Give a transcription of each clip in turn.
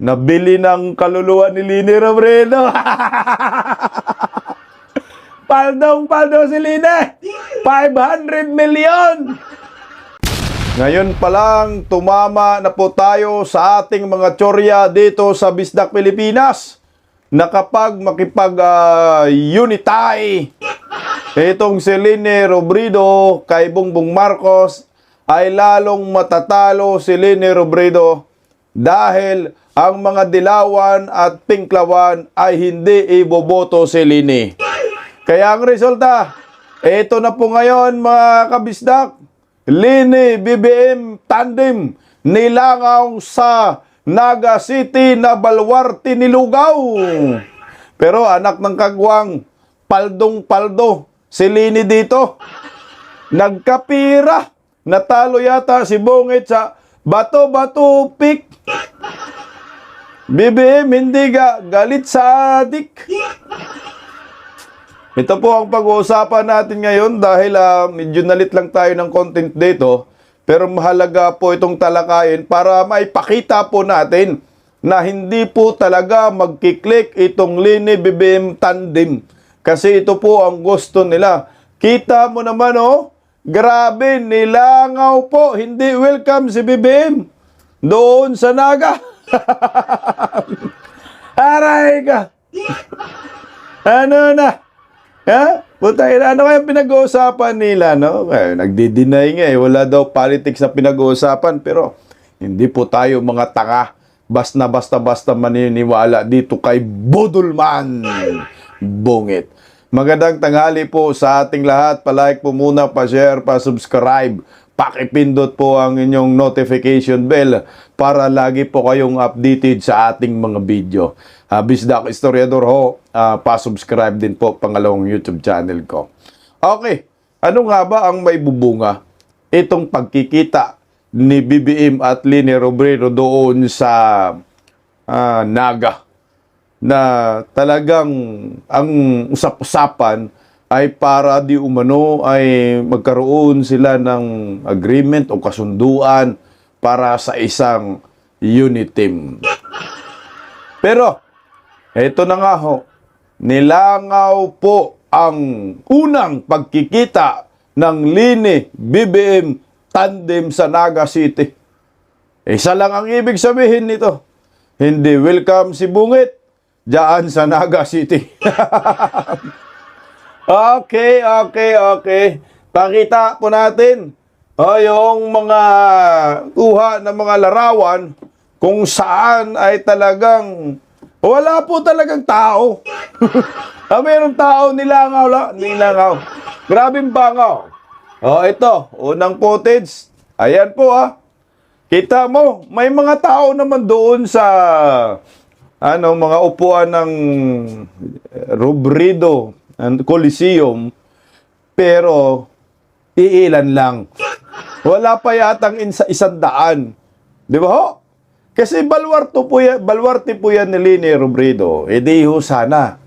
Nabili ng kaluluwa ni Lini Robredo. Paldong-paldo si Lini. 500 million. Ngayon pa lang, tumama na po tayo sa ating mga tsorya dito sa Bisdak, Pilipinas, na kapag makipag-unitay itong si Lini Robredo kay Bongbong Marcos, ay lalong matatalo si Lini Robredo dahil ang mga dilawan at pinklawan ay hindi iboboto si Lini. Kaya ang resulta, ito na po ngayon mga kabisdak, Lini BBM tandem nilangaw sa Naga City na Baluarte nilugaw. Pero anak ng kagwang, paldong-paldo si Lini dito. Nagkapira, natalo yata si Bungit sa bato-bato pick. BBM hindi galit sa adik. Ito po ang pag-uusapan natin ngayon dahil medyo nalit lang tayo ng content dito. Pero mahalaga po itong talakayin para maipakita po natin na hindi po talaga magkiklik itong Lini BBM tandem. Kasi ito po ang gusto nila. Kita mo naman grabe, nilangaw po. Hindi welcome si BBM doon sa Naga. Aray ka. Ano na? Ha? Putay na, ano kaya pinag-uusapan nila, no? Nagdi-deny nga wala daw politics na pinag-uusapan, pero hindi po tayo mga tanga. Basta maniniwala dito kay Budolman Bungit. Magandang tanghali po sa ating lahat. Pa-like po muna, pa-share, pa-subscribe. Pakipindot po ang inyong notification bell para lagi po kayong updated sa ating mga video. Bisdak Historiador ho, pa-subscribe din po pangalawang YouTube channel ko. Okay, ano nga ba ang may bubunga itong pagkikita ni BBM at Lini Robredo doon sa Naga, na talagang ang usap-usapan ay para di umano ay magkaroon sila ng agreement o kasunduan para sa isang unit team. Pero ito na nga ho, nilangaw po ang unang pagkikita ng Lini BBM tandem sa Naga City. Isa lang ang ibig sabihin nito, hindi welcome si Bungit diyan sa Naga City. Okay. Pakita po natin yung mga kuha ng mga larawan kung saan ay talagang wala po talagang tao. Mayroong tao nilangaw. Grabing bangaw. Ito, unang footage. Ayan po Kita mo, may mga tao naman doon sa mga upuan ng Robredo and Coliseum, pero iilan lang. Wala pa yatang 100. Di ba ho? Kasi baluarte po yan ni Lini Robredo. Di ho sana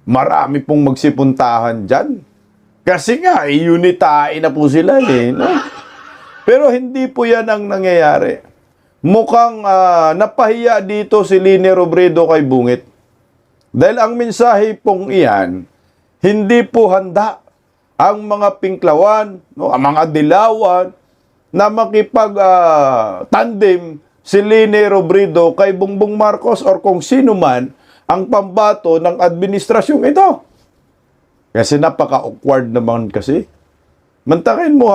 marami pong magsipuntahan dyan. Kasi nga, unitay na po sila no? Pero hindi po yan ang nangyayari. Mukhang napahiya dito si Lini Robredo kay Bungit. Dahil ang mensahe pong iyan, hindi po handa ang mga pinklawan, ang mga dilawan, na makipag-tandem si Lini Robredo kay Bongbong Marcos or kung sino man ang pambato ng administrasyong ito. Kasi napaka-awkward naman kasi. Mantakin mo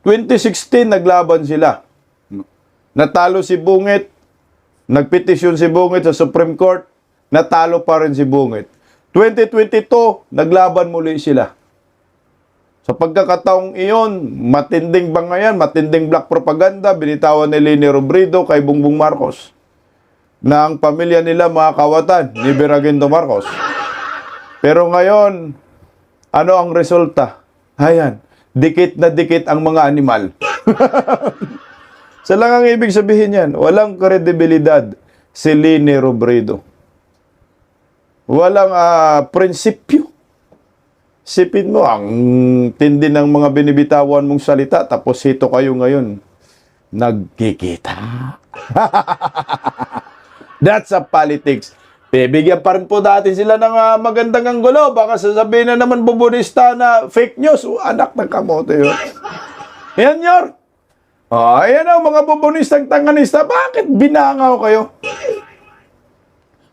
2016 naglaban sila. Natalo si Bungit, nagpetisyon si Bungit sa Supreme Court, natalo pa rin si Bungit. 2022, naglaban muli sila. Sa pagkakataong iyon, matinding bangayan, matinding black propaganda, binitawan ni Lini Robredo kay Bongbong Marcos na ang pamilya nila mga kawatan ni Biragundo Marcos. Pero ngayon, ano ang resulta? Ayan, dikit na dikit ang mga animal. Sa lang ang ibig sabihin yan, walang kredibilidad si Lini Robredo. Walang prinsipyo. Sipin mo, ang tindi ng mga binibitawan mong salita, tapos ito kayo ngayon, nagkikita. That's a politics. Bibigyan pa rin po natin sila ng magandang anggulo. Baka sasabihin na naman bubunista na fake news. Anak ng kamote yun. Yan, Yor. Ayan o, mga bubunistang tanganista. Bakit binangaw kayo?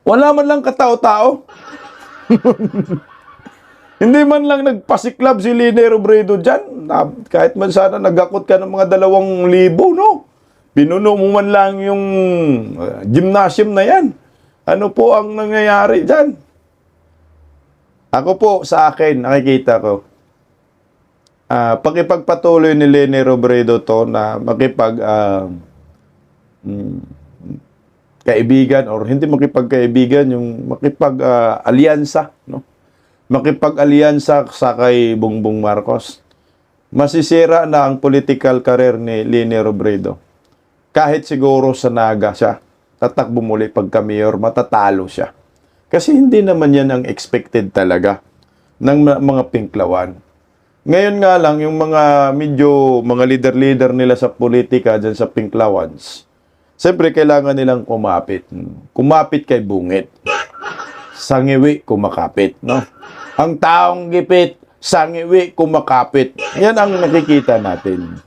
Wala man lang katao-tao. Hindi man lang nagpasiklab si Lene Robredo dyan. Kahit man sana nagakot ka ng mga 2,000, no? Pinuno mo man lang yung gymnasium na yan. Ano po ang nangyayari dyan? Ako po, sa akin, nakikita ko, pakipagpatuloy ni Lene Robredo to na kaibigan or hindi makipagkaibigan, yung makipag-alyansa, no? Makipag-alyansa sa kay Bongbong Marcos. Masisira na ang political career ni Lene Robredo. Kahit siguro sa Naga siya, tatakbo muli pagka mayor, matatalo siya. Kasi hindi naman yan ang expected talaga ng mga Pinklawan. Ngayon nga lang, yung mga mga leader-leader nila sa politika dyan sa Pinklawans, siyempre kailangan nilang kumapit. Kumapit kay bungit. Sangiwi, kumakapit. No? Ang taong gipit, sangiwi, kumakapit. Yan ang nakikita natin.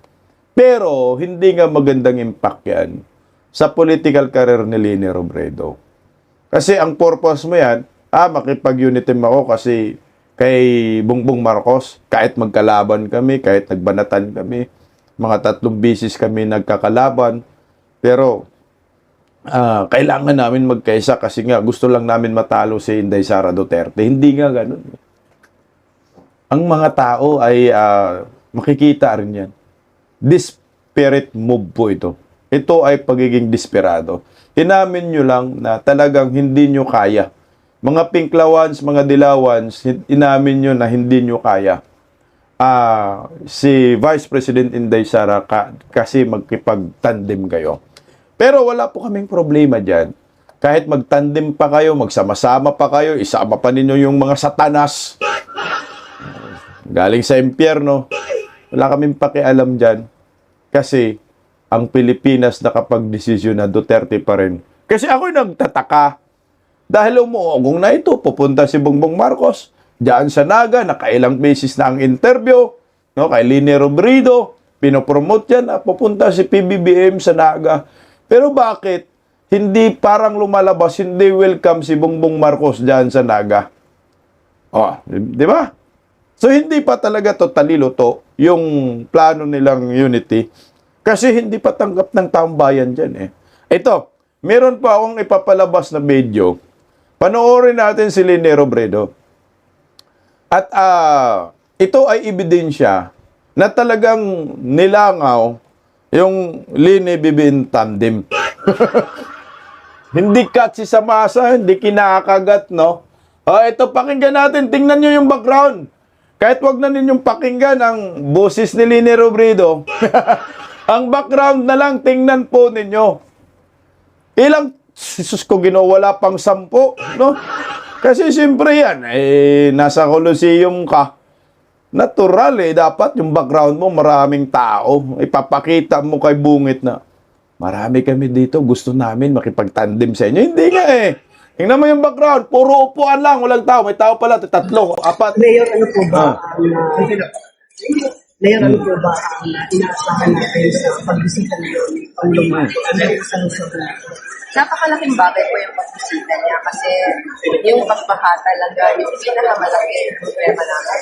Pero, hindi nga magandang impact yan sa political career ni Lene Robredo. Kasi ang purpose mo yan, makipag-unitim ako kasi kay Bongbong Marcos, kahit magkalaban kami, kahit nagbanatan kami, mga 3 bisis kami nagkakalaban, pero kailangan namin magkaisa kasi nga gusto lang namin matalo si Inday Sara Duterte. Hindi nga ganun. Ang mga tao ay makikita rin yan. Desperate move po ito. Ito ay pagiging desperado. Inamin nyo lang na talagang hindi nyo kaya. Mga Pinklawans, mga Dilawans, inamin nyo na hindi nyo kaya. Si Vice President Inday Sara kasi magkipag-tandem kayo. Pero wala po kaming problema dyan. Kahit mag-tandem pa kayo, magsama-sama pa kayo, isama pa ninyo yung mga satanas. Galing sa impyerno. Wala kaming pakialam dyan. Kasi ang Pilipinas nakapag-desisyon na Duterte pa rin. Kasi ako'y nagtataka. Dahil umuugong na ito, pupunta si Bongbong Marcos, diyan sa Naga, nakailang beses na ang interview, no, kay Lene Robredo, pinopromote yan, pupunta si PBBM sa Naga. Pero bakit hindi parang lumalabas, hindi welcome si Bongbong Marcos diyan sa Naga? Di ba? So hindi pa talaga totally luto yung plano nilang unity kasi hindi pa tanggap ng taong bayan dyan eh. Ito, meron pa akong ipapalabas na video. Panoorin natin si Lene Robredo. At ito ay ebidensya na talagang nilangaw yung Lene BBM tandem. Hindi cut si Samasa, hindi kinakagat, no? Ito, pakinggan natin. Tingnan nyo yung background. Kahit wag na ninyong pakinggan ang boses ni Lene Robredo. Ang background na lang, tingnan po ninyo. Ilang, sus ko wala pang 10, no? Kasi siyempre yan, nasa Coliseum ka. Natural dapat yung background mo, maraming tao. Ipapakita mo kay bungit na, marami kami dito, gusto namin makipagtandem sa inyo. Hindi nga Tingnan mo yung background, puro upuan lang, walang tao. May tao pala, 3, 4. Mayor, ano po ba? Mayor, ano po ba inaasahan natin sa pagbisita niyo ang lumayo sa Luzon? Napakalaking bagay po yung pagbisita niya kasi yung pagbaha talaga yung pinakamalaki problema namin.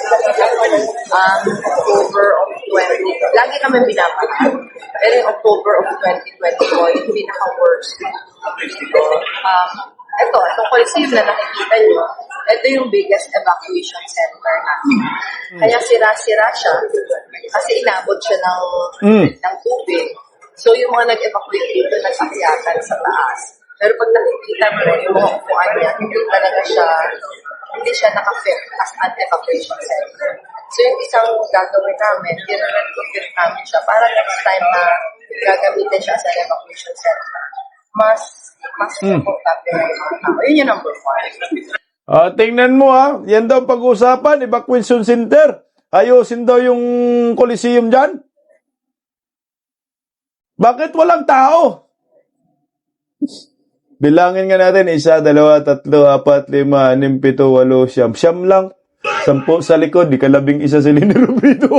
October of 20, lagi kami binabaha. Pero yung October of 2020 po, yung pinaka-worst. Itong Coliseum na nakikita nyo, ito yung biggest evacuation center natin. Kaya sira-sira siya kasi inabot siya ng tubig. So yung mga nag-evacuate dito, nag-akyatan sa taas. Pero pag nakikita mo, yung mga upuan niya, hindi siya naka-fit as an evacuation center. So yung isang gagawin namin, i-retrofit namin siya para next time na gagamitin siya as an evacuation center. Mas komportable na yung mga tao. Yun yung number 1. Tingnan mo yan daw pag-usapan, evacuation center. Ayusin daw yung Coliseum dyan. Bakit walang tao? Bilangin nga natin, 1, 2, 3, 4, 5, 6, 7, 8, 9. Siyam lang. 10 sa likod, di ka 11 si Lini Robredo.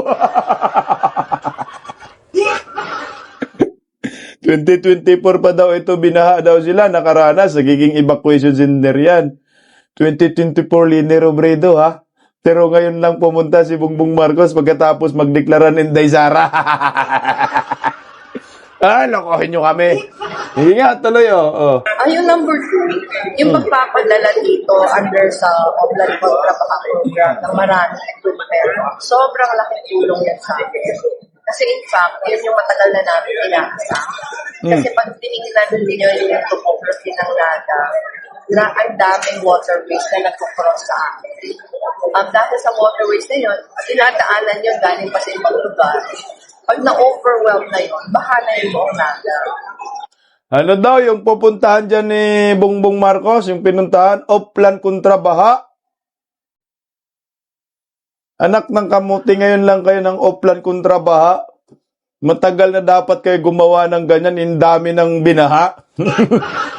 2024 pa daw ito, binaha daw sila, nakaranas, nagiging evacuation center yan. 2024 Lini Robredo, ha? Pero ngayon lang pumunta si Bongbong Marcos pagkatapos magdeklara ng Inday Sara. Lokohin nyo kami. Hindi nga, tuloy, oh. Yung number 2, yung pagpapadala dito under sa Oblan Kontrabaka Program ng maraming equipment, sobrang laking tulong yan sa akin. Kasi in fact, yun yung matagal na namin inaasam. Kasi pag tinignan ninyo yung topography ng NADA, na ang daming waterways na nagkukross sa akin. Dahil sa waterways na yun, dinadaanan yun galing pa sa ibang lugar. Pag na-overwhelm na yun, bahala yung buong NADA. Ano daw yung pupuntahan dyan ni Bongbong Marcos, yung pinuntahan, Oplan kontra baha? Anak ng kamuti, ngayon lang kayo ng Oplan kontra baha. Matagal na dapat kayo gumawa ng ganyan, in dami ng binaha.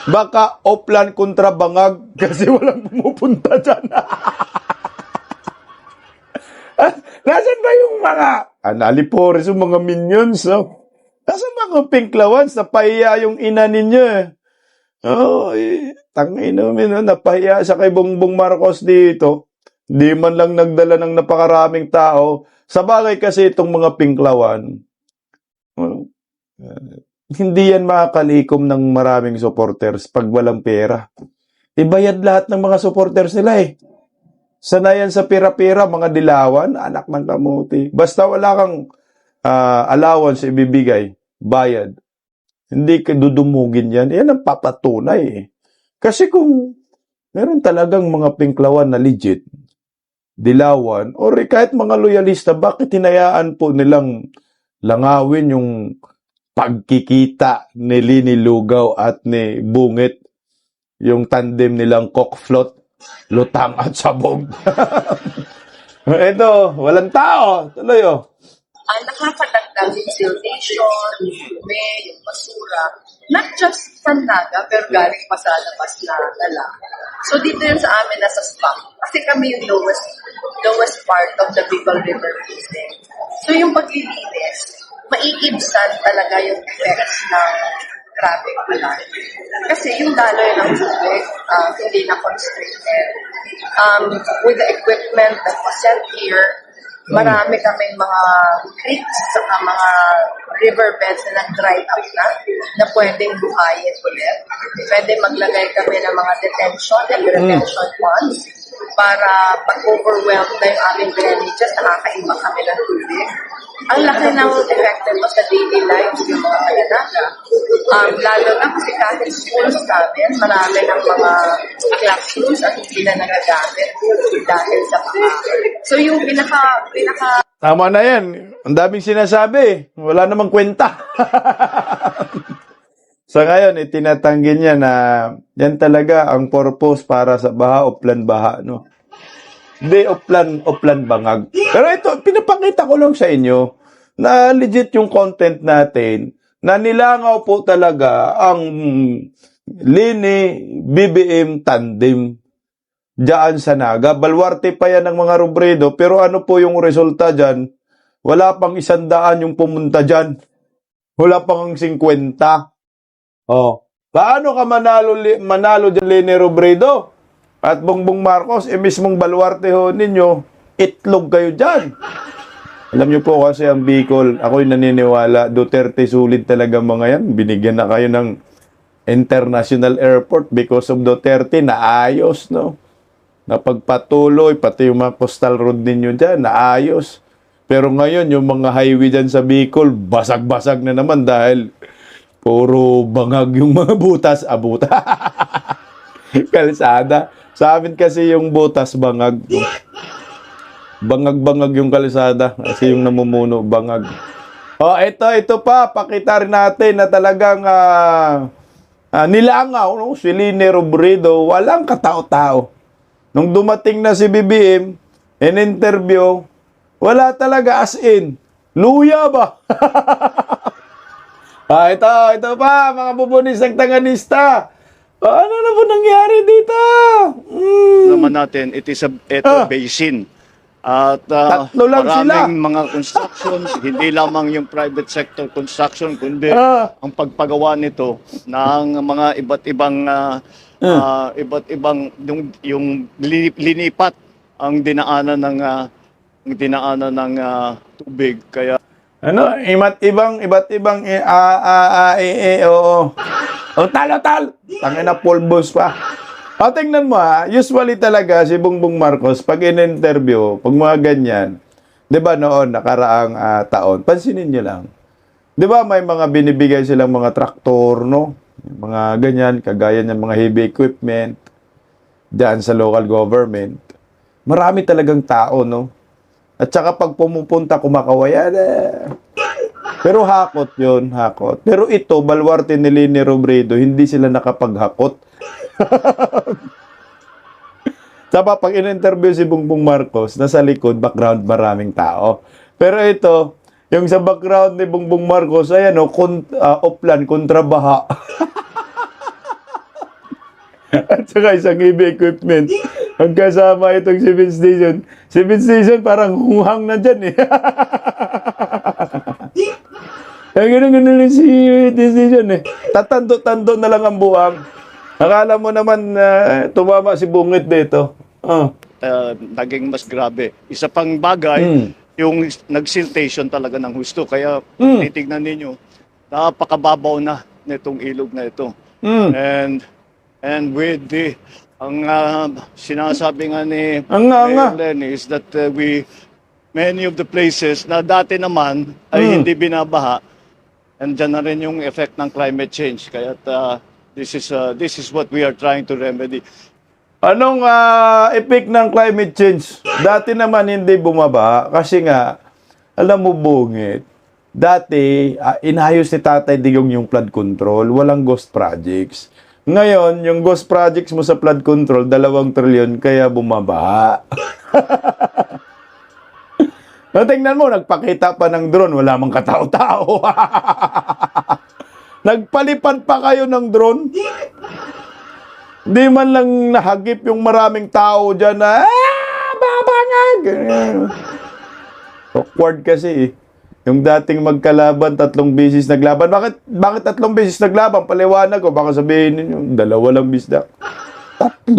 Baka Oplan kontra bangag kasi walang pumupunta dyan. Nasaan ba yung mga analipores, yung mga minions, no? Nasaan mga pinklawans? Napahiya yung ina ninyo, eh. Tangin namin, no? Napahiya siya kay Bongbong Marcos dito. Di man lang nagdala ng napakaraming tao. Sa bagay kasi itong mga pinklawan, hindi yan makakalikom ng maraming supporters pag walang pera. Ibayad lahat ng mga supporters nila, eh. Sanayan sa pira-pira, mga dilawan, anak ng kamuti. Basta wala kang allowance ibibigay, bayad. Hindi ka dudumugin yan. Yan ang papatunay, eh. Kasi kung meron talagang mga pinklawan na legit, dilawan, or kahit mga loyalista, bakit hinayaan po nilang langawin yung pagkikita ni Lini Lugaw at ni Bungit, yung tandem nilang cockfloat, lutang at sabog. Ito, walang tao. Tuloy, oh. Nakakadagdag yung siltation, yung yung basura, not just sa Naga, pero galing pa sa labas na dala. So dito yun sa amin nasa spot. Kasi kami yung lowest part of the Bicol River Basin. So yung paglilinis, maiibsan talaga yung effects ng traffic flood. Kasi yung daloy ng tubig, hindi na constricted. With the equipment that was sent here, marami kaming mga creeks at mga riverbeds na nag-dry up na pwedeng buhayin ulit. Pwede maglagay kami ng mga detention and retention ponds para pag-overwhelm na yung aming drainages, nakakaiba kami ng tubig. Ang laki ng effect nito sa daily lives yung mga Maganaga. Lalo na kasi kahit schools namin, marami ng mga classrooms at hindi na nagagamit dahil sa pangakit. So yung pinaka Tama na yan. Ang daming sinasabi. Wala namang kwenta. Sa ngayon, itinatanggi niya na yan talaga ang purpose para sa baha o plan baha, no? Hindi, oplan bangag. Pero ito, pinapakita ko lang sa inyo na legit yung content natin na nilangaw po talaga ang Lini BBM tandem diyan sa Naga. Balwarte pa yan ng mga Robredo, pero ano po yung resulta dyan? Wala pang 100 yung pumunta dyan. Wala pang 50. Oh. Paano ka manalo dyan, Lini Robredo? At Bongbong Marcos, mismong Baluarte ho ninyo, itlog kayo dyan. Alam niyo po kasi ang Bicol, ako'y naniniwala, Duterte sulit talaga mga yan. Binigyan na kayo ng international airport because of Duterte, naayos, no? Napagpatuloy, pati yung mga coastal road ninyo dyan, naayos. Pero ngayon, yung mga highway dyan sa Bicol, basag-basag na naman dahil puro bangag yung mga butas, kalsada. Sa amin kasi yung butas bangag. Bangag-bangag yung kalsada kasi yung namumuno bangag. Oh, ito pa, pakita rin natin na talagang nilangaw, no? Si Lini Robredo, walang katao-tao. Nung dumating na si BBM, in interview, wala talaga as in. Luya ba? Ito pa, mga bubunis ng tanganista. Ano na po nangyari dito? naman natin, it is a basin. At Tatlo lang maraming mga construction, hindi lamang yung private sector construction, kundi ang pagpagawa nito ng mga iba't ibang yung linipat ang dinaanan ng tubig. Kaya Ano, iba't ibang oo. O tal. Tangina pulbos pa. O tingnan mo usually talaga si Bongbong Marcos pag in-interview, pag mga ganyan, 'di ba noon nakaraang taon, pansinin niyo lang. 'Di ba may mga binibigay silang mga traktor, no? Mga ganyan, kagaya ng mga heavy equipment diyan sa local government. Marami talagang tao, no? At saka pag pumupunta, kumakawayan Pero hakot yun, hakot. Pero ito, balwarte ni Leni Robredo, hindi sila nakapaghakot. Sapa, pag in-interview si Bongbong Marcos, nasa likod, background, maraming tao. Pero ito, yung sa background ni Bongbong Marcos, ayan uplan, kontrabaha. At saka isang heavy equipment. Ang kasama itong civil station. Civil station parang huhang na dyan Ang ganun lang si civil station Tatando-tando na lang ang buhang. Akala mo naman tumama si Bungit dito. naging mas grabe. Isa pang bagay, yung nagsiltation talaga ng husto. Kaya titignan ninyo, napakababaw na nitong ilog na ito. And with ang sinasabi nga ni Mayor Lenny is that many of the places na dati naman ay hindi binabaha, and dyan na rin yung effect ng climate change. Kaya this is what we are trying to remedy. Anong effect ng climate change? Dati naman hindi bumaba kasi nga, alam mo Bungit, dati inayos ni Tatay Digong yung flood control, walang ghost projects. Ngayon, yung ghost projects mo sa flood control, 2 trilyon, kaya bumaba. Tingnan mo, nagpakita pa ng drone, wala mang katao-tao. Nagpalipad pa kayo ng drone. Di man lang nahagip yung maraming tao dyan na, babangag! Awkward kasi Yung dating magkalaban, 3 beses naglaban. Bakit 3 beses naglaban? Paliwanag ko, baka sabihin ninyo, 2 lang bisdak. 3?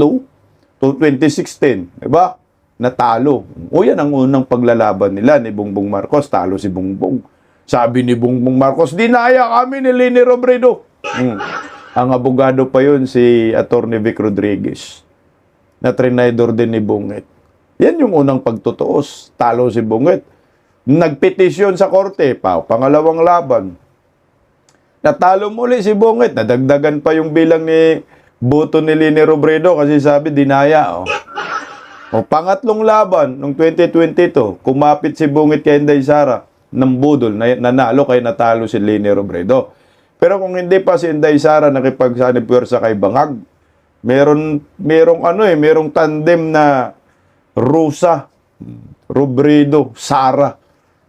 To 2016, diba? Natalo. O yan ang unang paglalaban nila ni Bongbong Marcos. Talo si Bongbong. Sabi ni Bongbong Marcos, dinaya kami ni Leni Robredo. Ang abogado pa yun, si Atty. Vic Rodriguez. Na trinidor din ni Bungit. Yan yung unang pagtutuos. Talo si Bungit. Nagpetisyon sa korte, pangalawang laban. Natalo muli si Bungit. Nadagdagan pa yung bilang ni boto ni Leni Robredo kasi sabi, dinaya. O pangatlong laban, noong 2022, kumapit si Bungit kay Inday Sara ng budol, nanalo kay natalo si Leni Robredo. Pero kung hindi pa si Inday Sara nakipagsanipwersa kay Bangag, merong tandem na Rosa, Robredo, Sara,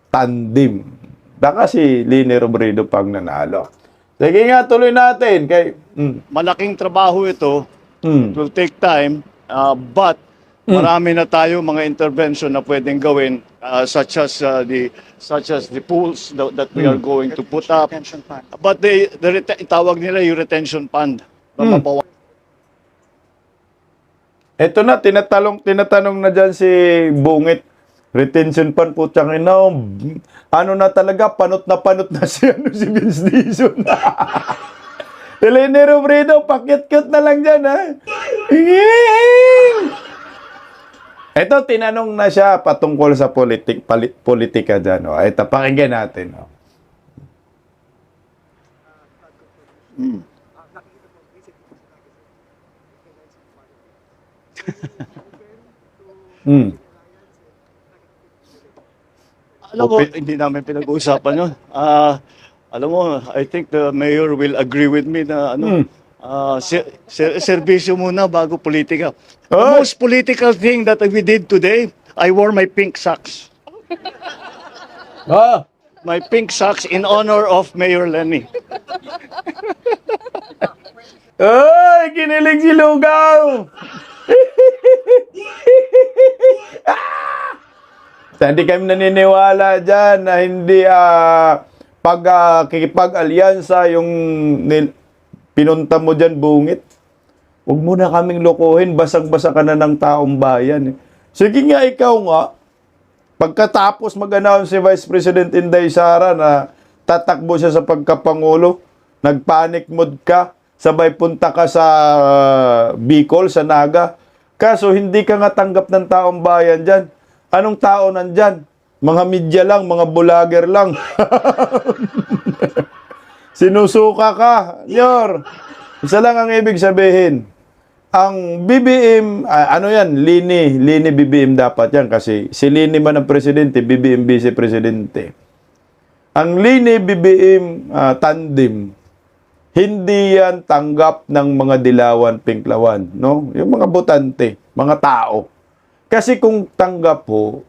tandem. Baka si Leni Robredo pang nanalo. Sige nga, tuloy natin. Malaking trabaho ito. It will take time, but marami na tayo mga intervention na pwedeng gawin, such as the pools that we are going to put up. But tawag nila yung retention fund. Ito na, tinatanong na dyan si Bungit. Retention fund po, ano na talaga, panot na si Vince Dizon. Leni Robredo, pakit-kit na lang dyan, ha? Ito, tinanong na siya patungkol sa politika dyan. Ito, pakinggan natin. Alam mo, hindi namin pinag-uusapan yun. Alam mo, I think the mayor will agree with me na serbisyo muna bago politika. The most political thing that we did today, I wore my pink socks. My pink socks in honor of Mayor Lenny. Ay, kinilig si Lugaw! Hindi kami naniniwala dyan na hindi kikipag-alyansa yung pinunta mo dyan, Bungit. Huwag mo na kaming lokohin, basang-basa ka na ng taong bayan. Sige nga, ikaw nga, pagkatapos mag-announce si Vice President Inday Sara na tatakbo siya sa pagkapangulo, nagpanic mode ka, sabay punta ka sa Bicol, sa Naga. Kaso hindi ka nga tanggap ng taong bayan dyan. Anong tao nandyan? Mga media lang, mga vlogger lang. Sinusuka ka, Nyor. Isa lang ang ibig sabihin. Ang BBM, Lini BBM dapat yan kasi si Lini man ang presidente, BBM vice presidente. Ang Lini BBM tandem, hindi yan tanggap ng mga dilawan, pinklawan, no? Yung mga botante, mga tao. Kasi kung tanggap po,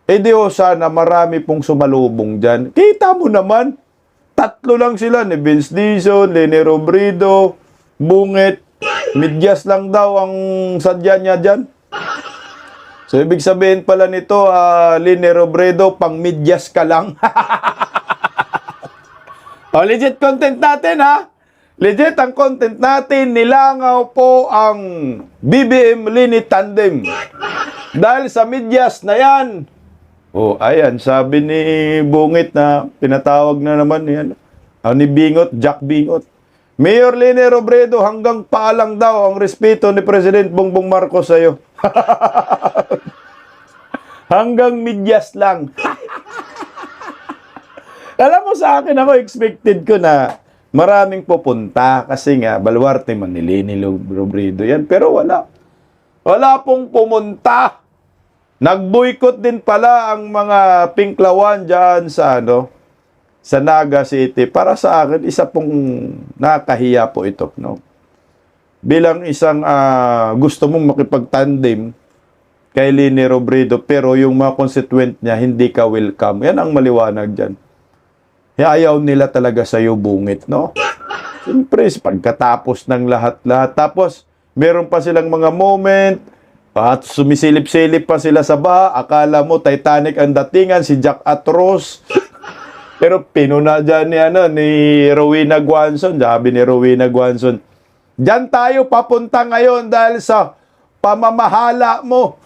di sana marami pong sumalubong dyan. Kita mo naman, 3 lang sila, ni Vince Dizon, Leni Robredo, Bungit, Midyas lang daw ang sadya niya dyan. So, ibig sabihin pala nito, Leni Robredo, pang midyas ka lang. Legit content natin, ha? Legit ang content natin, nilangaw po ang BBM Lini Tandem. Dahil sa midyas na yan. Ayan, sabi ni Bungit na pinatawag na naman yan. Ni Bingot, Jack Bingot. Mayor Leni Robredo, hanggang paalang daw ang respeto ni President Bongbong Marcos sa'yo. Hanggang midyas lang. Alam mo sa akin, ako expected ko na maraming pupunta kasi nga baluarte man ni Leni Robredo yan, pero wala pong pumunta. Nag-boycott din pala ang mga pinklawan dyan sa sa Naga City. Para sa akin, isa pong nakahiya po ito, no? Bilang isang gusto mong makipag-tandem kay Leni Robredo, pero yung mga constituent niya hindi ka welcome. Yan ang maliwanag dyan. Ayaw nila talaga sa'yo, Bungit, no? Siyempre, pagkatapos ng lahat-lahat. Tapos, meron pa silang mga moment, at sumisilip-silip pa sila sa baha. Akala mo, Titanic ang datingan, si Jack Atros. Pero pinuna dyan ni Rowena Guanzon. Sabi ni Rowena Guanzon, dyan tayo papunta ngayon dahil sa pamamahala mo.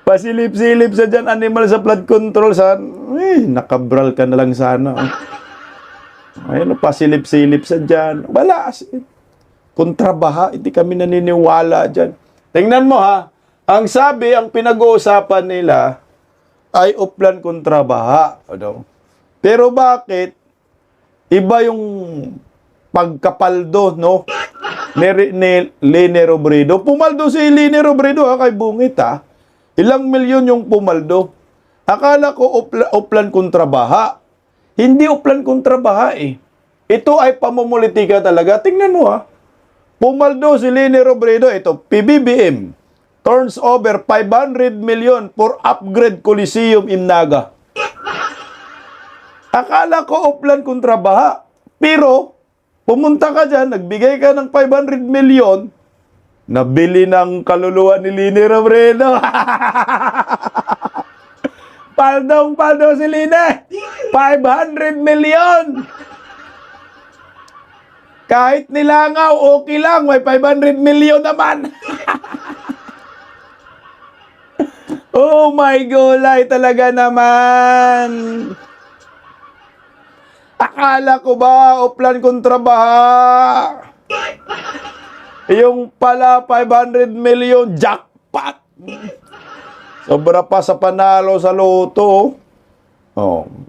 Pasilip-silip sa dyan, animal sa flood control. Nakabral ka na lang sana. Ayun, pasilip-silip sa dyan. Wala. Kontrabaha, hindi kami naniniwala dyan. Tingnan mo ha, ang sabi, ang pinag-uusapan nila ay uplan kontrabaha. Pero bakit? Iba yung pagkapaldo, no? Ni Leni Robredo. Pumaldo si Leni Robredo kay Bungit, ha? Ilang milyon yung pumaldo. Akala ko uplan kontrabaha. Hindi uplan kontrabaha eh. Ito ay pamumulitika talaga. Tingnan mo ha. Pumaldo si Leni Robredo. Ito, PBBM. Turns over 500 million for upgrade Coliseum in Naga. Akala ko uplan kontrabaha. Pero, pumunta ka dyan, nagbigay ka ng 500 million, nabili ng kaluluwa ni Leni Robredo. Paldong-paldo si Leni. 500 million. Kahit nilangaw, okay lang. May 500 million naman. Oh my gulay talaga naman. Akala ko ba uplan kontrabaha? Yung pala 500 million jackpot. Sobra pa sa panalo sa loto.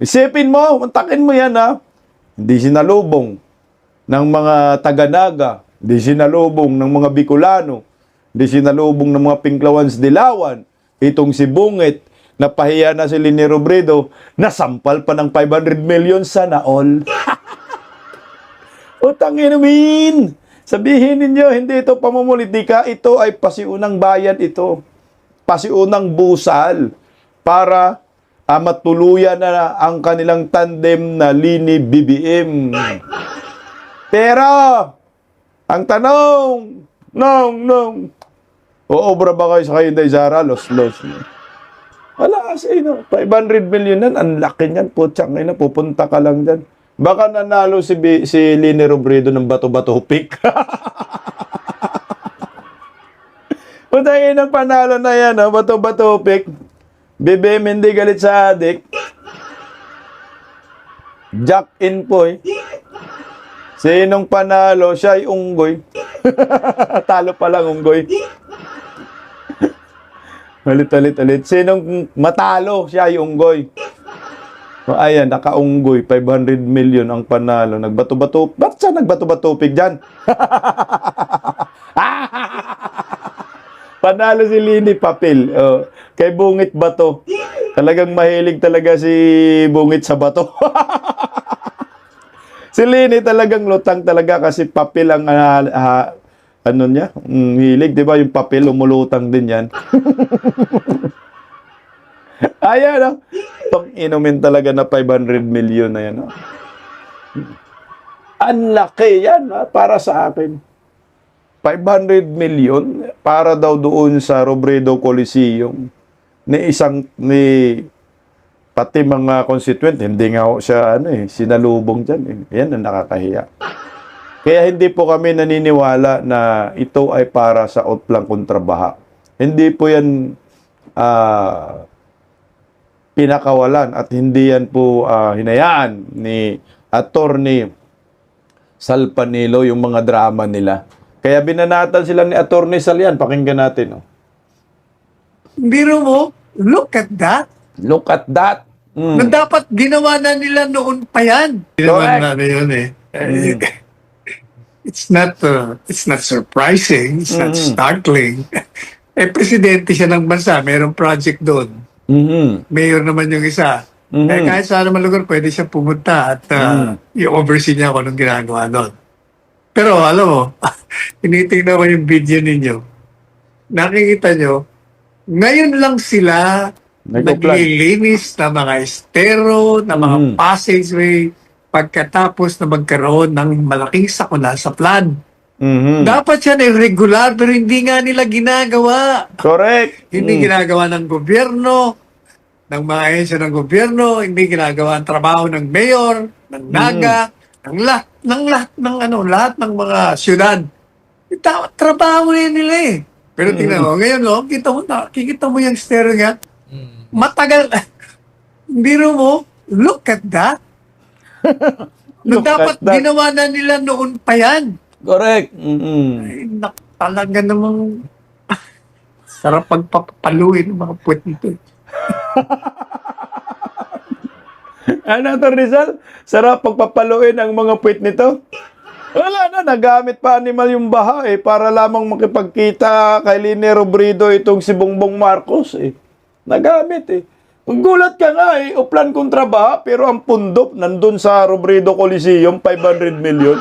Isipin mo, mantakin mo yan ha. Hindi sinalubong ng mga taga-Naga, hindi sinalubong ng mga Bicolano, hindi sinalubong ng mga Pinklawans Dilawan. Itong si Bungit, napahiya na si Leni Robredo, nasampal pa ng 500 million sana all. Utangin namin! Sabihin ninyo, hindi ito pamumulitika, ito ay pasiunang bayan ito. Pasiunang busal para matuluyan na ang kanilang tandem na Lini BBM. Pero, ang tanong, nong, uobra ba kayo sa kayo Inday Sara? Los. Wala kasi, 500 million yan, ang laki niyan, putsang ina, pupunta ka lang dyan. Baka nanalo si Lini Robredo ng bato-bato pick. Putang ina, panalo na yan, bato-bato pick. BBM hindi galit sa adik. Jack in po eh. Sinong panalo, siya ay unggoy. Talo pa lang unggoy. Ulit. Sinong matalo, siya ay unggoy. O, ayan, naka-unggoy, 500 million ang panalo. Nagbato-bato. Ba't siya nagbato-batopig dyan? Panalo si Lini Papel. Oh, kay Bungit Bato. Talagang mahilig talaga si Bungit sa bato. Si Lini talagang lutang talaga kasi papel ang ano niya, hilig, 'di ba? Yung papel umulutang din 'yan. Ayan, no? Pang inumin talaga na 500 million na yan. No? Ang laki yan, para sa akin. 500 million para daw doon sa Robredo Coliseum ni pati mga constituent, hindi nga siya sinalubong diyan. Yan ang nakakahiya. Kaya hindi po kami naniniwala na ito ay para sa outplang kontrabaha. Hindi po yan pinakawalan at hindi yan po hinayaan ni Attorney Salpanilo yung mga drama nila. Kaya binanatan sila ni Attorney Salian. Pakinggan natin. Biro mo, look at that. Look at that. Na dapat ginawa na nila noon pa yan. Correct. Ginawa na yun eh. It's not surprising. It's not startling. Presidente siya ng bansa. Mayroong project doon. Mayor naman yung isa. Kahit saan naman lugar, pwede siya pumunta at i-oversee niya kung anong ginagawa doon. Pero alam mo, tinitingnan ko yung video ninyo. Nakikita nyo, ngayon lang sila naglilinis ng mga estero, ng mga passageway, pagkatapos na magkaroon ng malaking sakuna sa flood. Dapat yan regular, pero hindi nga nila ginagawa. Correct. Hindi ginagawa ng gobyerno, ng mga ahensya ng gobyerno, hindi ginagawa ang trabaho ng mayor, ng naga, ng lahat ng mga syudad. Trabaho na nila eh. Pero tingnan mo, ngayon kikita mo yung estero nga, matagal. Biro mo, look at that. Look Dapat at that. ginawa na nila noon pa yan. Correct. Ay, talaga namang sarap pagpapaluin ng mga puwet nito. Ano to, Rizal? Sarap pagpapaluin ang mga puwit nito? Wala na, nagamit pa animal yung baha para lamang makipagkita kay Lini Robredo itong si Bongbong Marcos Nagamit Ang gulat ka nga uplan kontra baha, pero ang pundok nandun sa Robredo Coliseum, 500 million.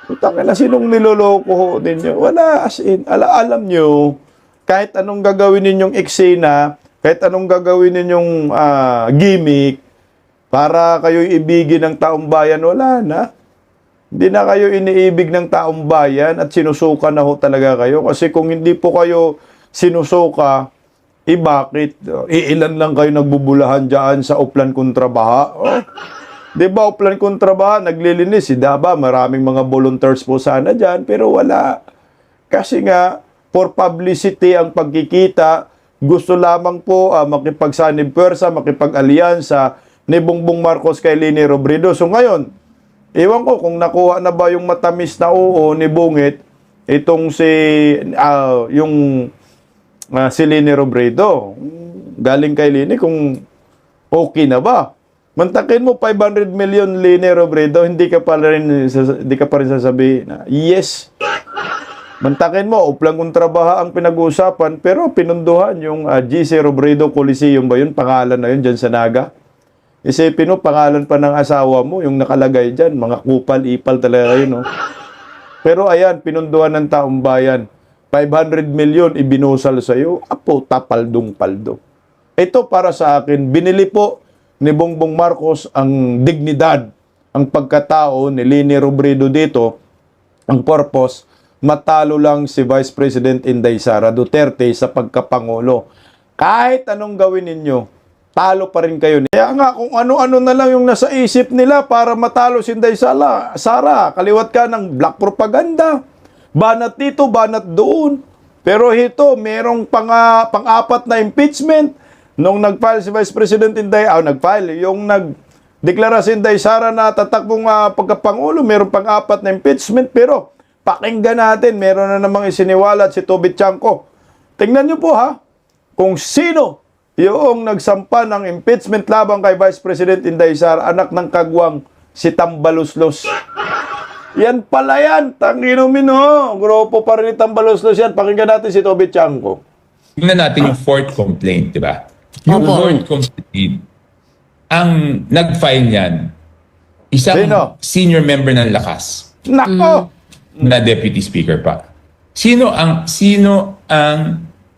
Utang na, sinong niloloko ninyo? Wala, as in, alam nyo, kahit anong gagawin ninyong eksena, kahit anong gagawin ninyong gimmick, para kayo ibigin ng taong bayan, wala na. Hindi na kayo iniibig ng taong bayan at sinusuka na ho talaga kayo. Kasi kung hindi po kayo sinusuka, bakit? Iilan lang kayo nagbubulahan dyan sa uplan kontra baha. Di ba, uplan kontra baha, naglilinis. Si Daba, maraming mga volunteers po sana dyan, pero wala. Kasi nga, for publicity ang pagkikita, gusto lamang po makipagsanib pwersa, makipag-alyansa ni Bongbong Marcos kay Lini Robredo. So ngayon, ewan ko kung nakuha na ba yung matamis na oo ni Bungit, itong si Lini Robredo. Galing kay Lini kung okay na ba. Mantakin mo 500 million Lini Robredo, hindi ka pa rin sasabihin na yes. Mantakin mo, uplang kontrabaha ang pinag-uusapan, pero pinunduhan yung GC Robredo Coliseum ba yun? Pangalan na yun dyan sa Naga. Isipin mo, pangalan pa ng asawa mo, yung nakalagay dyan, mga kupal-ipal talaga yun. Pero ayan, pinunduhan ng taong bayan. 500 million ibinusal sa'yo, apo, tapaldong-paldo. Ito para sa akin, binili po ni Bongbong Marcos ang dignidad ang pagkatao ni Leni Robredo dito, ang purpose, matalo lang si Vice President Inday Sara Duterte sa pagkapangulo. Kahit anong gawin ninyo, talo pa rin kayo. Kaya nga, kung ano-ano na lang yung nasa isip nila para matalo si Inday Sara, kaliwat ka ng black propaganda. Banat dito, banat doon. Pero ito, merong pang-apat na impeachment. Nung nag-file si Vice President Inday, yung nagdeklara si Inday Sara na tatakbong pagkapangulo, merong pang-apat na impeachment. Pero pakinggan natin, meron na namang isiniwalat si Toby Chanko. Tingnan nyo po ha, kung sino yung nagsampa ng impeachment labang kay Vice President Inday Sara, anak ng kagwang si Tambaluslos. Yan pala yan, tangino-mino. Grupo pa rin ni Tambaluslos yan. Pakinggan natin si Toby Chanko. Tingnan natin yung fourth complaint, di ba? Yung fourth complaint, ang nag-file niyan, isang Sino? senior member ng Lakas Nako! na deputy speaker pa. Sino ang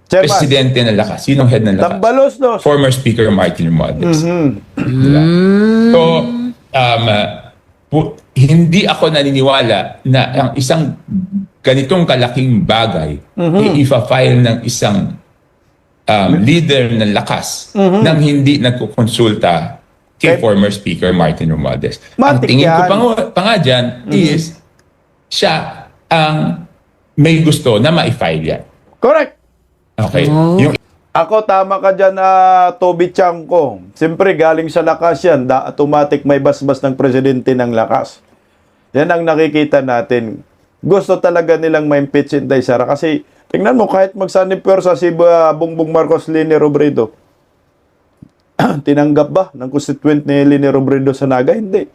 Chairman. presidente ng Lakas? Sinong head ng Lakas? Tambaluslos. Former Speaker Martin Romualdez. Diba? So, hindi ako naniniwala na ang isang ganitong kalaking bagay i-file ng isang leader ng Lakas nang hindi nagkukonsulta kay former Speaker Martin Romualdez. Ang Matik tingin ko yan. pa nga dyan is siya ang may gusto na ma-file yan. Correct. Okay? Yung Ako, tama ka dyan na Toby Chanko. Siyempre, galing sa Lakas yan. Automatic may basbas ng presidente ng Lakas. Yan ang nakikita natin. Gusto talaga nilang ma-impeach si Inday Sara. Kasi, tingnan mo, kahit magsanipwersa si Bongbong Marcos, Leni Robredo, tinanggap ba ng constituent ni Leni Robredo sa Naga? Hindi.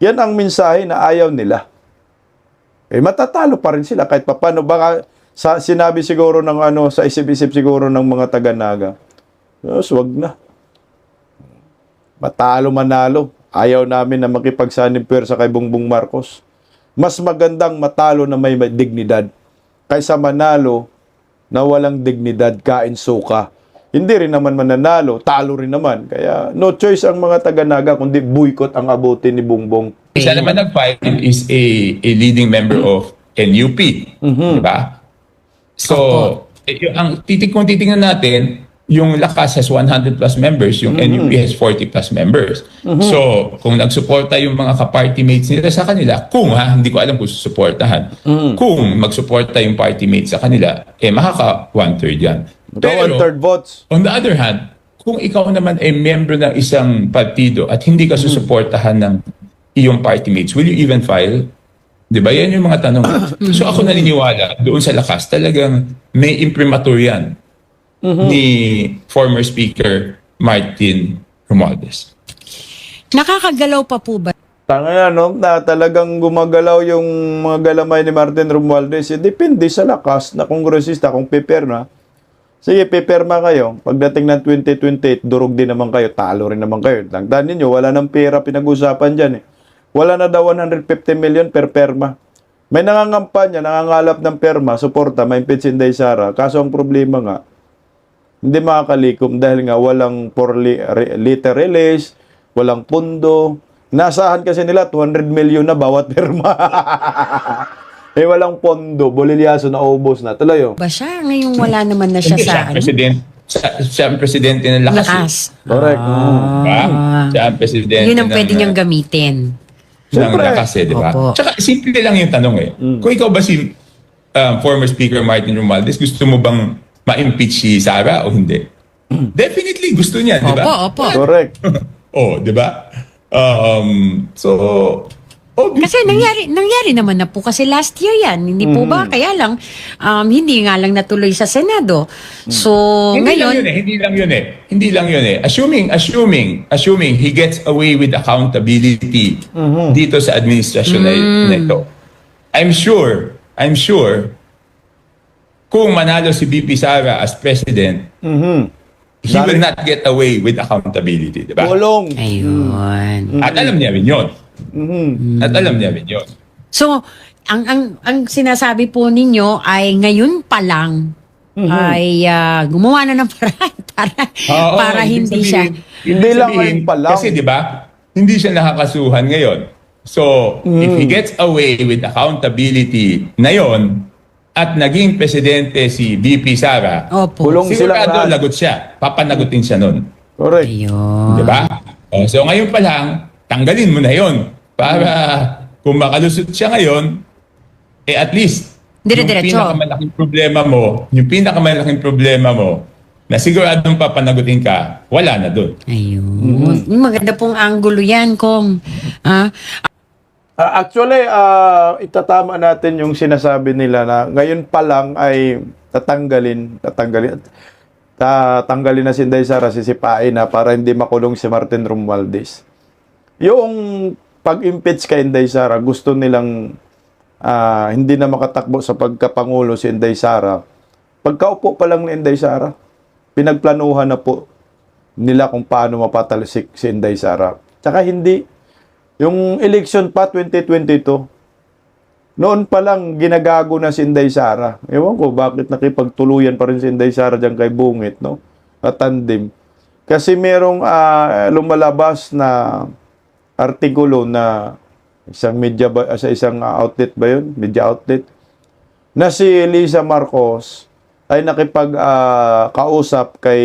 Yan ang mensahe na ayaw nila. Eh, matatalo pa rin sila kahit paano. Baka sinabi siguro ng sa isip-isip siguro ng mga taga-Naga. Wag na. Matalo manalo. Ayaw namin na makipagsanipwersa kay Bongbong Marcos. Mas magandang matalo na may dignidad kaysa manalo na walang dignidad, kain suka. Hindi rin naman mananalo, talo rin naman. Kaya no choice ang mga taga-Naga kundi boycott ang abutin ni Bongbong. isa naman nag-file is a leading member of NUP. Diba? So, ang kung titingnan natin, yung Lakas has 100 plus members, yung NUP has 40 plus members. So, kung nagsuporta yung mga ka-party mates nila sa kanila, hindi ko alam kung susuportahan. Kung magsuporta yung party mates sa kanila, makaka 1/3 yan. Pero, 1/3 votes. On the other hand, kung ikaw naman ay member ng isang partido at hindi ka susuportahan ng iyong party mates, will you even file? Diba? Yan yung mga tanong. So ako naniniwala, doon sa Lakas, talagang may imprimatur yan ni former Speaker Martin Romualdez. Nakakagalaw pa po ba? Tanga na talagang gumagalaw yung mga galamay ni Martin Romualdez. Depende sa Lakas na kongresista kung pipirma. Sige, pipirma kayo. Pagdating ng 2028, durog din naman kayo. Talo rin naman kayo. Tandaan ninyo, wala nang pera pinag-usapan dyan eh. Wala na daw 150 million per perma. May nangangampanya, nangangalap ng perma, suporta, may impeach si Inday Sara. Kaso ang problema nga, hindi makakalikom dahil nga walang liter release, walang pundo. Nasahan kasi nila 200 million na bawat perma. Walang pondo, bolilyaso na ubos na. Tuloy Ba siya? Ngayon wala naman na siya Hindi, sa ano? siya ang presidente ng Lakas. Lakas. Correct. Diba? Siya ang presidente Yun ang pwede niyang gamitin. ng Siyempre. Lakas di ba? Opo. Tsaka simple lang yung tanong Kung ikaw ba si former Speaker Martin Romualdez, gusto mo bang ma-impeach si Sara o hindi? Definitely gusto niya, di ba? Opo. Correct. Di ba? So, obviously, Kasi nangyari naman na po kasi last year yan. Hindi po ba? Kaya lang, hindi nga lang natuloy sa Senado. So, Hindi ngayon, lang yun eh. Assuming he gets away with accountability dito sa administrasyon na ito. I'm sure, kung manalo si BP Sara as president, he will not get away with accountability, di ba? Kulong. ayun. At alam niya rin yun. So, ang sinasabi po ninyo ay ngayon pa lang ay gumawa na ng paraan Oo, para hindi ibig siya. sabihin- Hindi lang sabihin, ngayon pa lang. Kasi di ba, hindi siya nakakasuhan ngayon. So, if he gets away with accountability na yon at naging presidente si VP Sara, Opo. Kulong silang sigurado lahat. lagot siya. Papanagutin siya nun. Correct. Ayun. Di ba? So ngayon pa lang, tanggalin mo na yon para kung makalusot siya ngayon, at least Dire-diretso. yung pinakamalaking problema mo, na siguradong papanagutin ka, wala na doon. Ayun. Maganda pong angulo yan, Kong. Ah, Actually, itatama natin yung sinasabi nila na ngayon pa lang ay tatanggalin na si Inday Sara, sisipain na para hindi makulong si Martin Romualdez. Yung pag-impeach kay Inday Sara, gusto nilang hindi na makatakbo sa pagkapangulo si Inday Sara. Pagkaupo pa lang ni Inday Sara, pinagplanuhan na po nila kung paano mapatalisik si Inday Sara. Tsaka hindi, yung election pa 2022, noon pa lang ginagago na si Inday Sara. Ewan ko bakit nakipagtuluyan pa rin si Inday Sara diyan kay Bungit, no? Tatandem. Kasi merong lumalabas na artikulo na isang sa isang outlet ba yun? Media outlet. Na si Lisa Marcos ay nakipag-kausap kay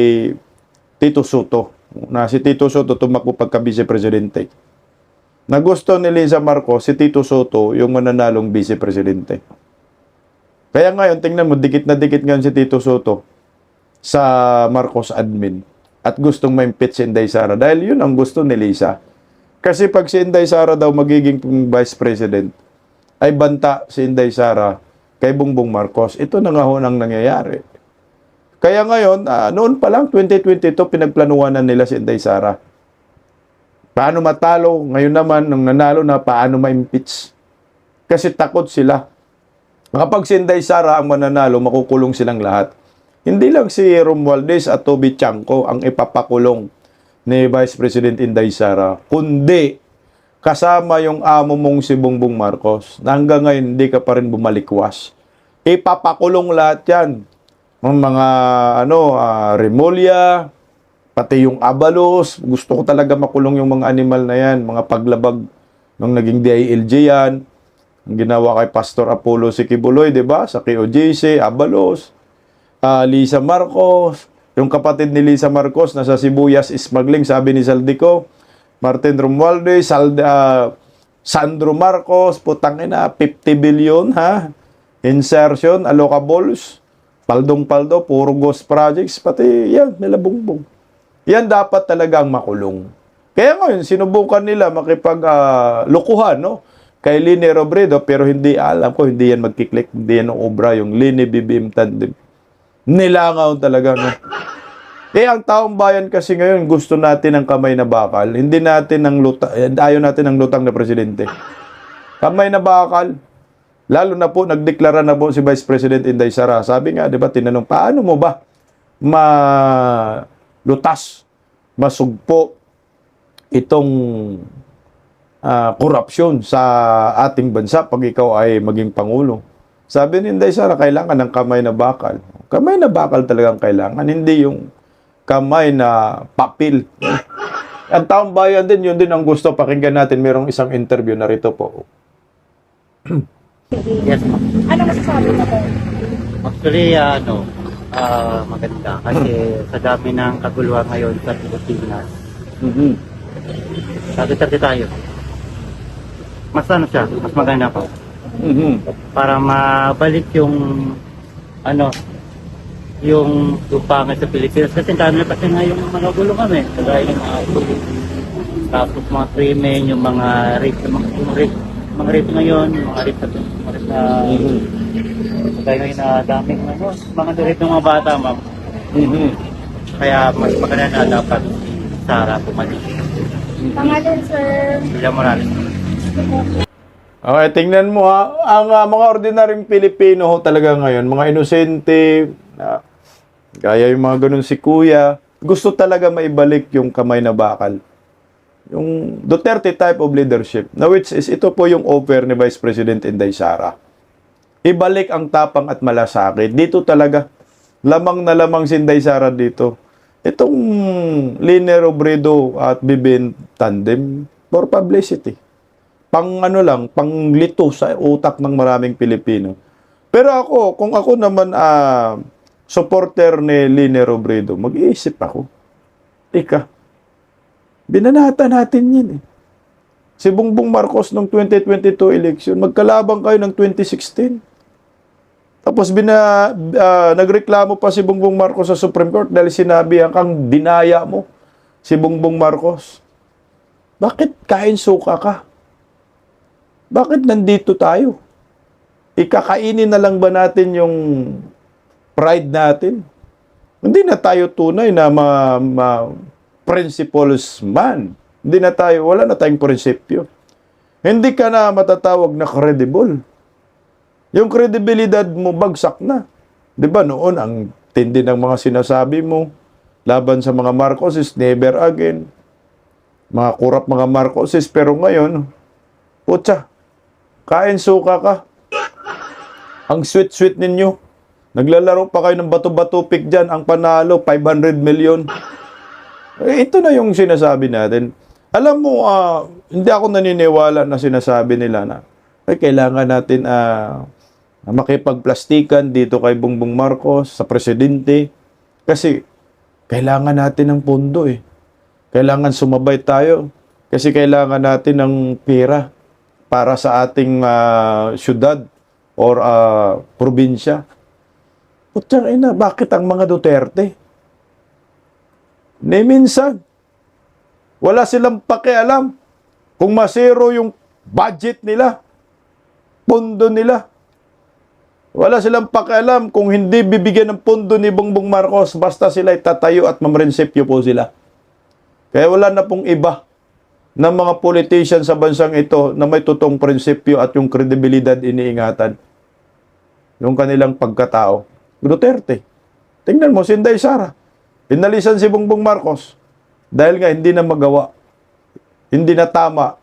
Tito Soto. Na si Tito Soto tumakbo pagka-vice-presidente. Nagusto ni Lisa Marcos si Tito Soto yung mananalong vice-presidente. Kaya ngayon, tingnan mo, dikit na dikit ngayon si Tito Soto sa Marcos admin. At gustong ma-impeach si Inday Sara. Dahil yun ang gusto ni Lisa. Kasi pag si Inday Sara daw magiging vice president, ay banta si Inday Sara kay Bongbong Marcos. Ito na nga ho nang nangyayari. Kaya ngayon, noon pa lang, 2022, pinagplanuhan na nila si Inday Sara. Paano matalo? Ngayon naman, nung nanalo na, paano ma-impeach? Kasi takot sila. Kapag si Inday Sara ang mananalo, makukulong silang lahat. Hindi lang si Romualdez at Toby Chanco ang ipapakulong ni Vice President Inday Sara, kundi kasama yung amo mong si Bongbong Marcos na hanggang ngayon hindi ka pa rin bumalikwas. Ipapakulong lahat yan. Mga Remulla, pati yung Abalos, gusto ko talaga makulong yung mga animal na yan, mga paglabag nung naging DILG yan, ang ginawa kay Pastor Apollo si Kibuloy, di ba? Sa KOJC, Abalos, Lisa Marcos, yung kapatid ni Lisa Marcos na sa Sibuyas smuggling, sabi ni Saldico, Martin Romualdez, Sandro Marcos, putang ina, 50 billion, ha? Insertion, allocables, paldong-paldo, puro ghost projects, pati yan, nila Bongbong. Yan dapat talagang makulong. Kaya ngayon, sinubukan nila makipag-lukuhan, no? Kay Lini Robredo, pero hindi, alam ko, hindi yan magkiklik, hindi yan ang obra, yung Lini BBM tandem. Nilangaw talaga, no? Ang taong bayan kasi ngayon, gusto natin ng kamay na bakal. Hindi natin ng ayaw natin ng lutang na presidente. Kamay na bakal. Lalo na po, nagdeklara na po si Vice President Inday Sara. Sabi nga, di ba, tinanong, paano mo ba lutas, masugpo itong korupsyon sa ating bansa pag ikaw ay maging Pangulo. Sabi ni Inday Sara, kailangan ng kamay na bakal. Kamay na bakal talagang kailangan, hindi yung kamay na papel. Ang taong bayan din, yun din ang gusto. Pakinggan natin, merong isang interview na rito po. Yes, ma'am. Ano masasabi mo ko? Actually, maganda. Kasi sa dami ng kaguluhan ngayon sa Pilipinas, sabi tayo. Mas siya, mas maganda pa. Para mabalik yung yung lupangan sa Pilipinas. Kasi dami na kasi nga yung mga gulo kami. Kagaya yung tapos mga krimen, yung mga rape, mga rape ngayon, mga rape na kaya ngayon na daming mga rape ng mga bata, ma'am. Kaya mas maganda na dapat Sara bumalik. Pangalan, sir. William Morales. Okay, tingnan mo ha. Ang mga ordinaryong Pilipino ho talaga ngayon, mga inosente, gaya yung mga ganun si Kuya, gusto talaga maibalik yung kamay na bakal. Yung Duterte type of leadership, na which is ito po yung offer ni Vice President Inday Sara. Ibalik ang tapang at malasakit. Dito talaga, lamang na lamang si Inday Sara dito. Itong Lini Robredo at BBM tandem for publicity. pang ano lang, panglito sa utak ng maraming Pilipino. Pero ako, kung ako naman supporter ni Lene Robredo, mag-iisip ako. Ika, binanata natin yan eh. Si Bongbong Marcos noong 2022 election, magkalabang kayo ng 2016. Tapos nagreklamo pa si Bongbong Marcos sa Supreme Court dahil sinabi kang dinaya mo si Bongbong Marcos. Bakit kain suka ka? Bakit nandito tayo? Ikakainin na lang ba natin yung pride natin? Hindi na tayo tunay na principles man. Hindi na tayo, wala na tayong prinsipyo. Hindi ka na matatawag na credible. Yung kredibilidad mo bagsak na. 'Di ba noon ang tindi ng mga sinasabi mo laban sa mga Marcoses, never again. Mga kurap mga Marcoses, pero ngayon, putya, kain suka ka. Ang sweet-sweet ninyo. Naglalaro pa kayo ng bato-bato pick dyan. Ang panalo, 500 million. Ito na yung sinasabi natin. Alam mo, hindi ako naniniwala na sinasabi nila na kailangan natin makipagplastikan dito kay Bongbong Marcos, sa presidente. Kasi kailangan natin ng pondo eh. Kailangan sumabay tayo. Kasi kailangan natin ng pera para sa ating syudad or probinsya. Putyang ina, bakit ang mga Duterte? Minsan, wala silang pakialam kung masero yung budget nila, pondo nila. Wala silang pakialam kung hindi bibigyan ng pondo ni Bongbong Marcos basta sila tatayo at mamrensipyo po sila. Kaya wala na pong iba ng mga politician sa bansang ito na may totoong prinsipyo at yung kredibilidad iniingatan. Yung kanilang pagkatao. Duterte. Tingnan mo, si Inday Sara. Pinalisan si Bongbong Marcos dahil nga hindi na magawa. Hindi na tama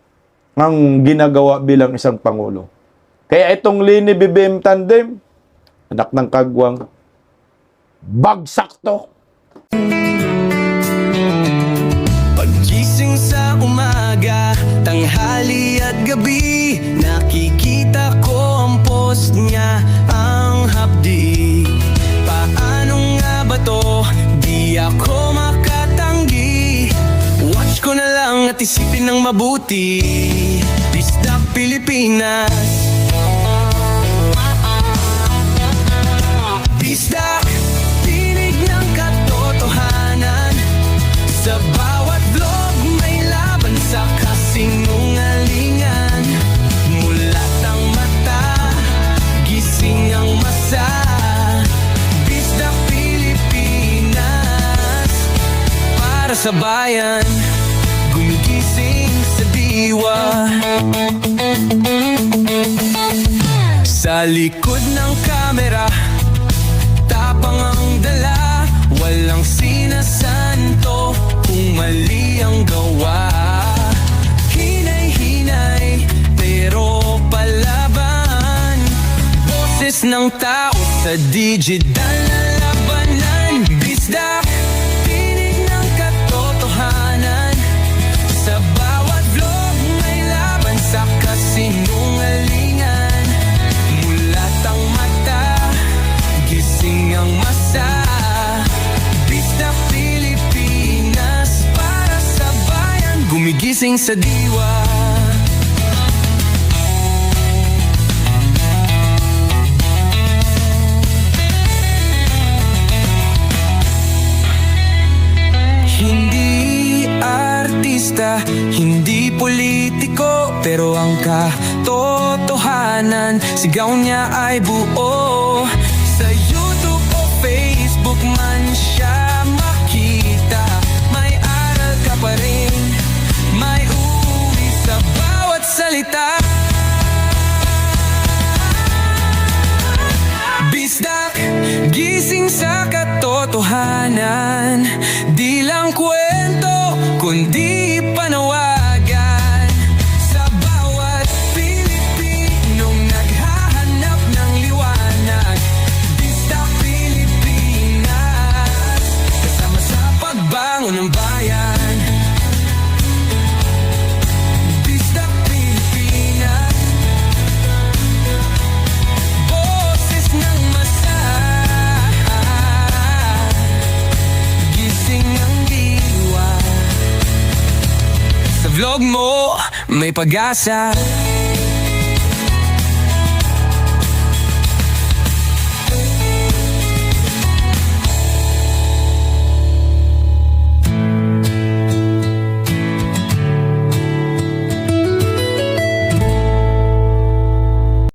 ang ginagawa bilang isang pangulo. Kaya itong Lini BBM tandem, anak ng kagwang, bagsak to. Paggising sa umaga, tanghali at gabi, nakikita ko ang post niya, ang hapdi. Paano nga ba to? Di ako makatanggi. Watch ko na lang at isipin ng mabuti. Disdak Pilipinas. Disdak, tinig ng katotohanan. Sa bawat vlog may laban sa kasinungalingan. Mulat ang mata, gising ang masa. Disdak Pilipinas, para sa bayan, gumigising sa diwa. Sa likod ng kamera, tapang ang dala, walang sinasanto kung mali ang gawa. Hinay-hinay, pero palaban. Boses ng tao sa digital na labanan. Disdak, tinig ng katotohanan. Sa bawat vlog may laban sa kasinungalingan. Mulat ang mata, gising ang masa. Disdak Pilipinas, para sa bayan, gumigising sa diwa. Hindi artista, hindi politiko, pero ang katotohanan, sigaw niya ay buo. Sa YouTube o Facebook man siya makita, may aral ka pa rin, may uwi sa bawat salita. Bisdak, gising sa katotohanan, di lang kwento, kundi panawagan. Sa bawat Pilipinong naghahanap ng liwanag. Disdak Pilipinas, kasama sa pagbangon ng bayan. Disdak Pilipinas. vlog mo may pag-asa.